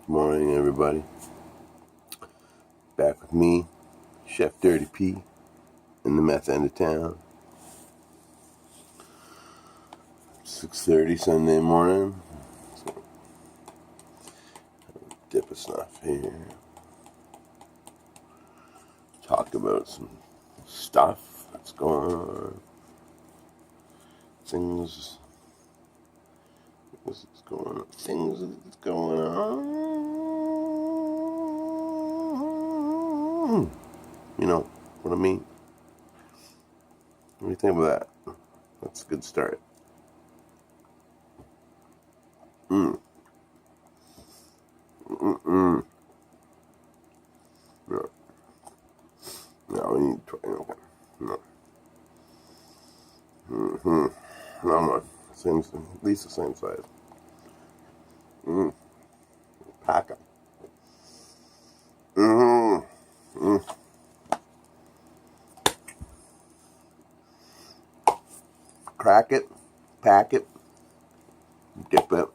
Morning, everybody. Back with me, Chef Dirty P, in the meth end of town. 6:30 Sunday morning. So, dip a snuff here. Talk about some stuff that's going on. Things that's going on. You know what I mean? What do you think about that? That's a good start. No, we need to try. Okay. No. No more. Same, at least the same size. Pack them. Crack it, pack it, dip it,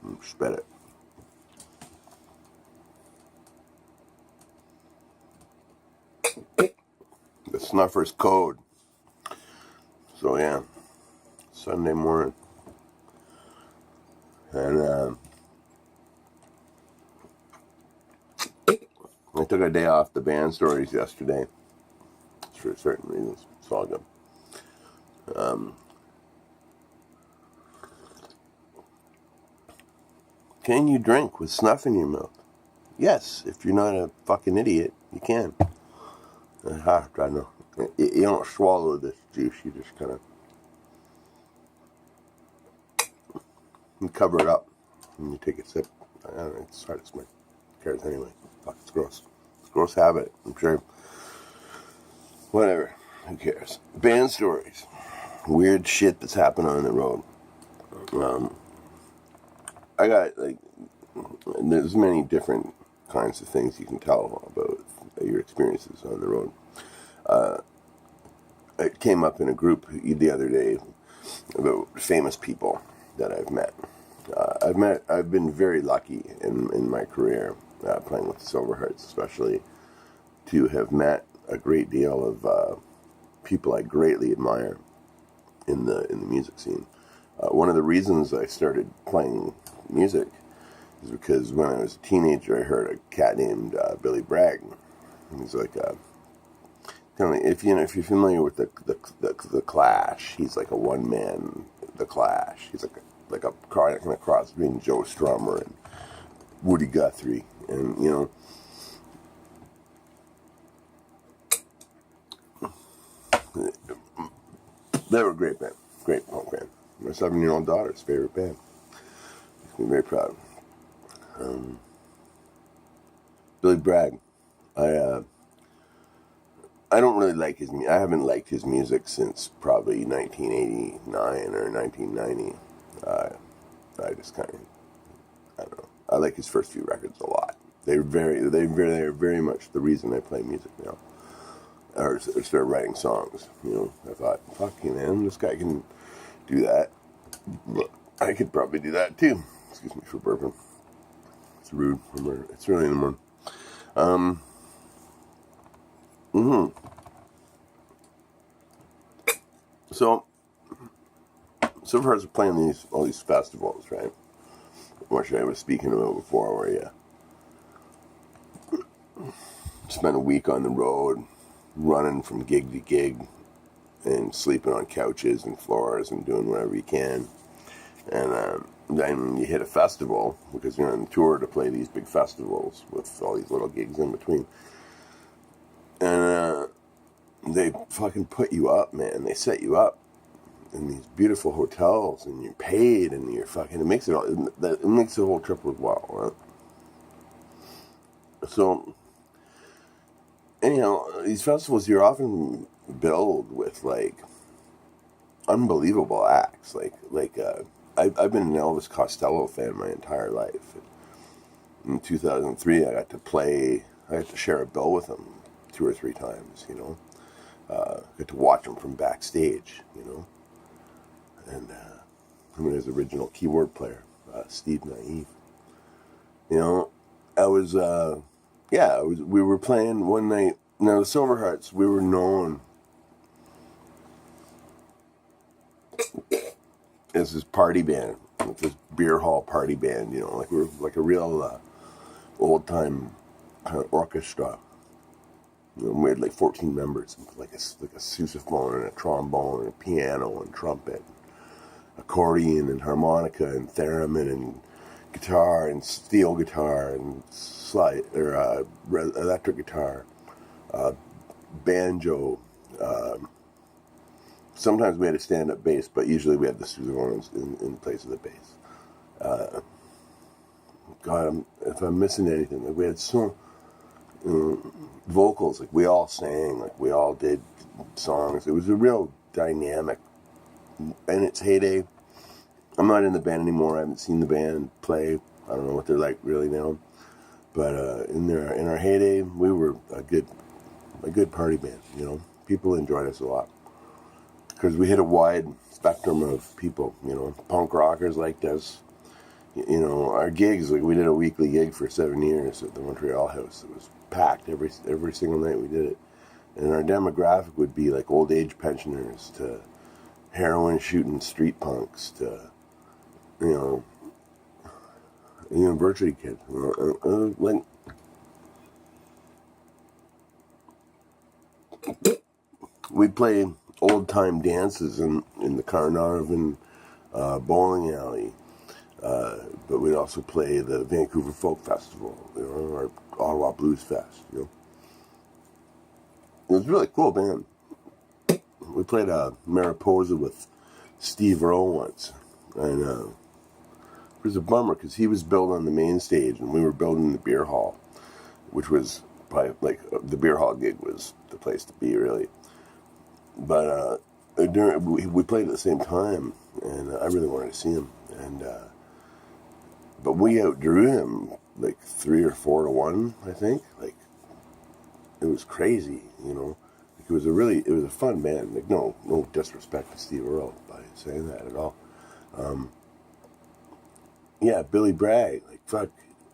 and spit it. The snuffer's code. So yeah, Sunday morning. And I took a day off the band stories yesterday for certain reasons. It's all good. Can you drink with snuff in your mouth? Yes, if you're not a fucking idiot, you can. I know. You don't swallow this juice, you just kind of cover it up and you take a sip. I don't know, it's hard to smoke. Who cares anyway? Fuck, it's gross. It's a gross habit, I'm sure. Whatever, who cares? Band stories. Weird shit that's happened on the road. I got, there's many different kinds of things you can tell about your experiences on the road. It came up in a group the other day about famous people that I've met. I've been very lucky in my career, playing with the Silverhearts especially, to have met a great deal of people I greatly admire in the music scene. One of the reasons I started playing music is because when I was a teenager, I heard a cat named Billy Bragg. He's like kind of, if you're familiar with the Clash, he's like a one man. The Clash. He's like a kind of cross between Joe Strummer and Woody Guthrie, and they were a great band, great punk band. My 7-year-old daughter's favorite band. Makes me very proud. Billy Bragg. I don't really like his music. I haven't liked his music since probably 1989 or 1990. I just kind of, I don't know. I like his first few records a lot. They're very much the reason I play music now, or start writing songs. I thought, fuck you, man, this guy can do that. I could probably do that too. Excuse me for burping. It's rude. It's early in the morning. So Silverhearts are playing all these festivals, right? Which I was speaking about before, where you spend a week on the road, running from gig to gig, and sleeping on couches and floors and doing whatever you can. And then you hit a festival, because you're on tour to play these big festivals with all these little gigs in between. And they fucking put you up, man. They set you up in these beautiful hotels, and you're paid, and you're fucking. It makes the whole trip worthwhile, right? So, anyhow, these festivals, you're often billed with unbelievable acts. I've been an Elvis Costello fan my entire life. In 2003, I got to share a bill with him 2 or 3 times. Got to watch him from backstage. And his original keyboard player. Steve Naive. You know, we were playing one night. Now, the Silverhearts, we were known as this party band, like this beer hall party band, you know, like we were like a real old-time kind of orchestra. You know, we had like 14 members, like a sousaphone and a trombone and a piano and trumpet, accordion and harmonica and theremin and guitar and steel guitar and electric guitar, banjo. Sometimes we had a stand-up bass, but usually we had the sousaphones in place of the bass. God, if I'm missing anything, like we had so vocals, like we all sang, like we all did songs. It was a real dynamic in its heyday. I'm not in the band anymore. I haven't seen the band play. I don't know what they're like really now. But in our heyday, we were a good party band. You know, people enjoyed us a lot because we hit a wide spectrum of people. You know, punk rockers liked us. You know, our gigs, like we did a weekly gig for 7 years at the Montreal House. It was packed every single night we did it. And our demographic would be like old age pensioners to heroin shooting street punks to, you know, university kids. Like, we'd play old time dances in the Carnarvon bowling alley. But we'd also play the Vancouver Folk Festival, you know, or Ottawa Blues Fest, you know. It was a really cool band. We played Mariposa with Steve Earle once, and it was a bummer because he was billed on the main stage and we were building the beer hall, which was probably like the beer hall gig was the place to be, really. But we played at the same time, and I really wanted to see him, and but we outdrew him like 3 or 4 to 1, I think. Like, it was crazy, you know. Like, it was a fun band. Like, no disrespect to Steve Earle by saying that at all. Yeah, Billy Bragg. Like, fuck,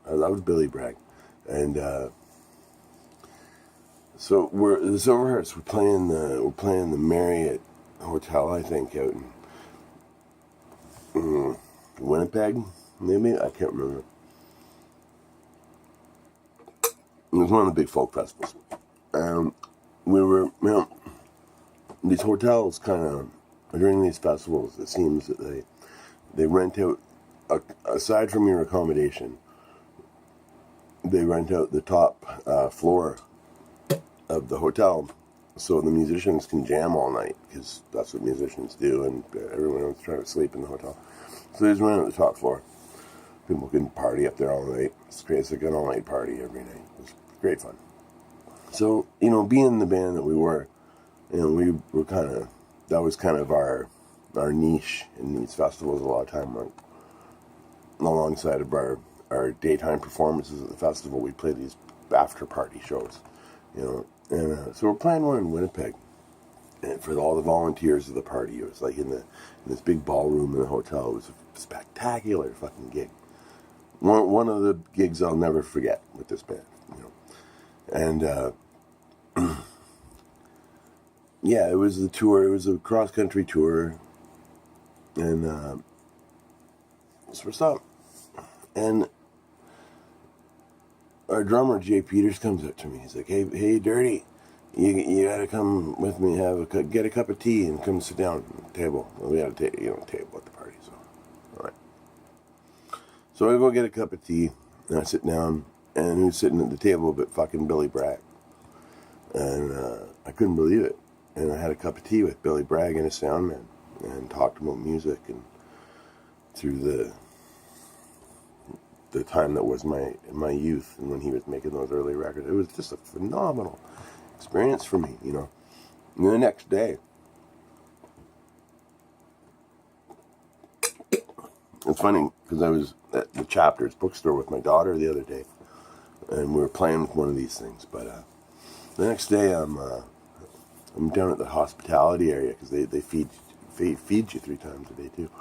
I loved Billy Bragg, and so the Silverhearts. We're playing the Marriott Hotel, I think, out in Winnipeg. Maybe, I can't remember. It was one of the big folk festivals. We were, you know, these hotels kind of, during these festivals, it seems that they rent out, aside from your accommodation, they rent out the top floor of the hotel so the musicians can jam all night, because that's what musicians do, and everyone else trying to sleep in the hotel. So they just rent out the top floor. People can party up there all night. It's great. It's like an all-night party every night. It was great fun. So, you know, being the band that we were, you know, we were kind of, that was kind of our niche in these festivals a lot of time. Like, alongside of our daytime performances at the festival, we play these after-party shows, you know. And so we're playing one in Winnipeg. And for all the volunteers of the party, it was like in this big ballroom in the hotel. It was a spectacular fucking gig. One of the gigs I'll never forget with this band, you know. And yeah, it was the tour. It was a cross country tour, and so we're stopped. And our drummer Jay Peters comes up to me. He's like, "Hey, Dirty, you gotta come with me. Get a cup of tea and come sit down at the table." Well, we had a table at the party, so all right. So I go get a cup of tea, and I sit down, and who's sitting at the table but fucking Billy Bragg. And I couldn't believe it. And I had a cup of tea with Billy Bragg and his sound man, and talked about music, and through the time that was my youth, and when he was making those early records. It was just a phenomenal experience for me, you know. And the next day, it's funny, because I was at the Chapters bookstore with my daughter the other day, and we were playing with one of these things. But the next day, I'm down at the hospitality area, because they feed you 3 times a day too.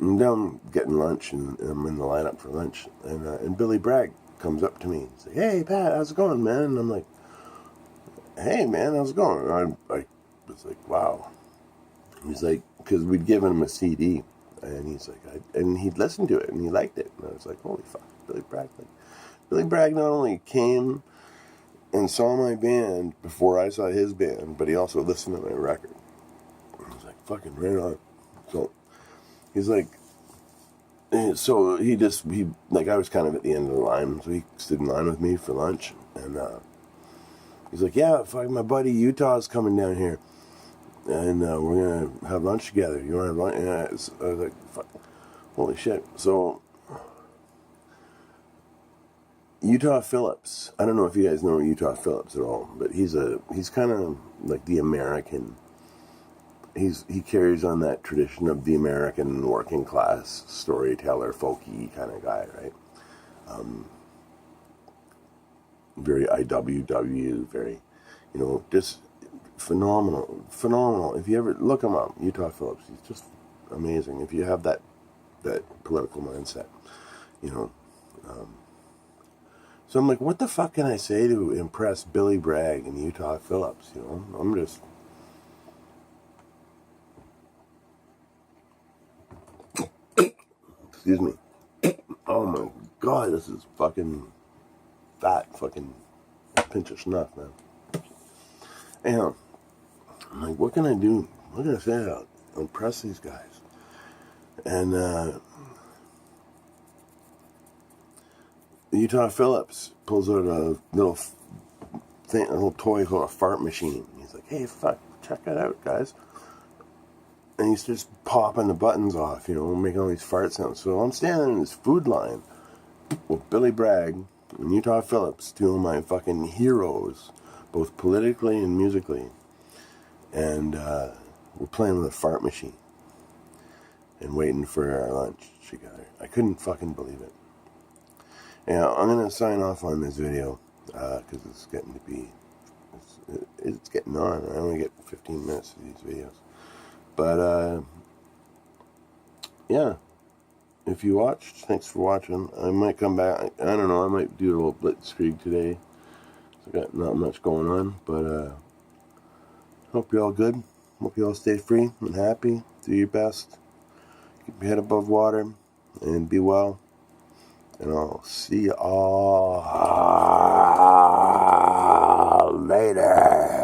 I'm down getting lunch, and I'm in the lineup for lunch, and Billy Bragg comes up to me. He's like, "Hey, Pat, how's it going, man?" And I'm like, "Hey, man, how's it going?" And I was like, "Wow." He's like, because we'd given him a CD, and he's like, and he'd listened to it, and he liked it. And I was like, "Holy fuck, Billy Bragg!" Like, Billy Bragg not only came and saw my band before I saw his band, but he also listened to my record. I was like, "Fucking right on." So he's like, so he like, I was kind of at the end of the line, so he stood in line with me for lunch, and he's like, "Yeah, fuck, my buddy Utah's coming down here, and we're gonna have lunch together. You wanna have lunch?" And I was like, "Fuck, holy shit!" So Utah Phillips, I don't know if you guys know Utah Phillips at all, but he's kind of like the American. He carries on that tradition of the American working class storyteller, folky kind of guy, right? Very IWW, very, just phenomenal. If you ever look him up, Utah Phillips, he's just amazing. If you have that political mindset, you know. So I'm like, what the fuck can I say to impress Billy Bragg and Utah Phillips? I'm just. Excuse me. Oh my god, this is fucking fat, fucking pinch of snuff, man. Anyhow, I'm like, what can I do? What can I say to impress these guys? And Utah Phillips pulls out a little thing, a little toy called a fart machine. He's like, "Hey, fuck, check it out, guys." And he's just popping the buttons off, making all these fart sounds. So I'm standing in this food line with Billy Bragg and Utah Phillips, two of my fucking heroes, both politically and musically. And we're playing with a fart machine and waiting for our lunch together. I couldn't fucking believe it. Yeah, I'm going to sign off on this video because it's getting to be, it's getting on. I only get 15 minutes of these videos. But, yeah, if you watched, thanks for watching. I might come back, I don't know, I might do a little blitzkrieg today. So I got not much going on, but hope you're all good. Hope you all stay free and happy. Do your best. Keep your head above water and be well. And I'll see you all later.